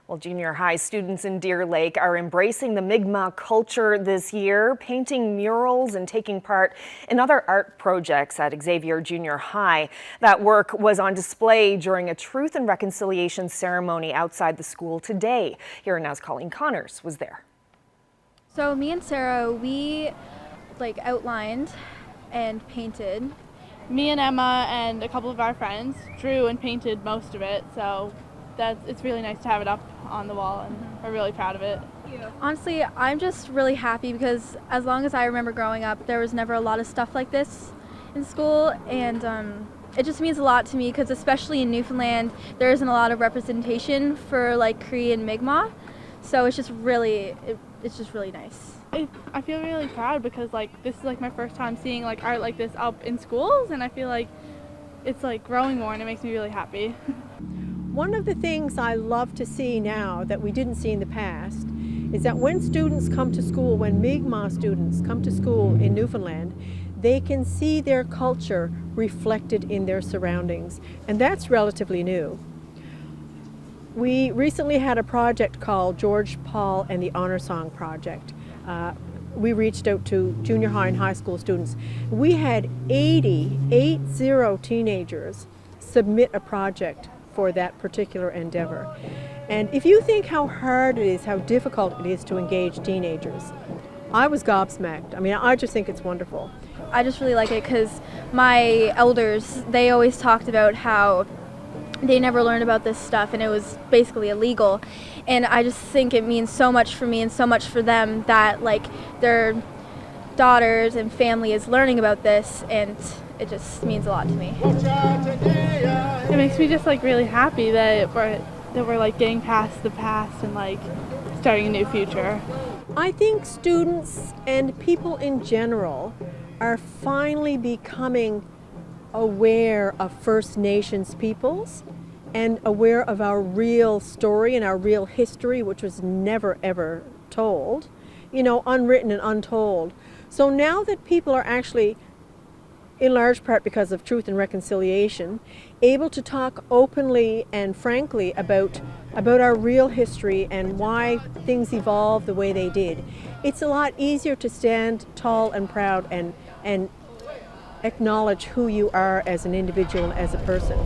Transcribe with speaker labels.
Speaker 1: Well, junior high students in Deer Lake are embracing the Mi'kmaq culture this year, painting murals and taking part in other art projects at Xavier Junior High. That work was on display during a Truth and Reconciliation ceremony outside the school today. Here Now's Colleen Connors was there.
Speaker 2: So me and Sarah, we outlined and painted.
Speaker 3: Me and Emma and a couple of our friends drew and painted most of it, so it's really nice to have it up on the wall, and we're really proud of it.
Speaker 2: Honestly, I'm just really happy because as long as I remember growing up, there was never a lot of stuff like this in school, and it just means a lot to me because especially in Newfoundland, there isn't a lot of representation for Cree and Mi'kmaq, so it's just really nice.
Speaker 3: I feel really proud because this is my first time seeing art like this up in schools, and I feel like it's growing more, and it makes me really happy.
Speaker 4: One of the things I love to see now that we didn't see in the past is that when students come to school, when Mi'kmaq students come to school in Newfoundland, they can see their culture reflected in their surroundings, and that's relatively new. We recently had a project called George, Paul and the Honor Song Project. We reached out to junior high and high school students. We had 80 teenagers submit a project for that particular endeavor. And if you think how hard it is, how difficult it is to engage teenagers, I was gobsmacked. I mean, I just think it's wonderful.
Speaker 2: I just really like it because my elders, they always talked about how they never learned about this stuff and it was basically illegal. And I just think it means so much for me and so much for them that their daughters and family is learning about this, and it just means a lot to me.
Speaker 3: It makes me just really happy that we're getting past the past and starting a new future.
Speaker 4: I think students and people in general are finally becoming aware of First Nations peoples and aware of our real story and our real history, which was never ever told, unwritten and untold. So now that people are actually, in large part because of Truth and Reconciliation, able to talk openly and frankly about our real history and why things evolved the way they did, it's a lot easier to stand tall and proud and acknowledge who you are as an individual and as a person.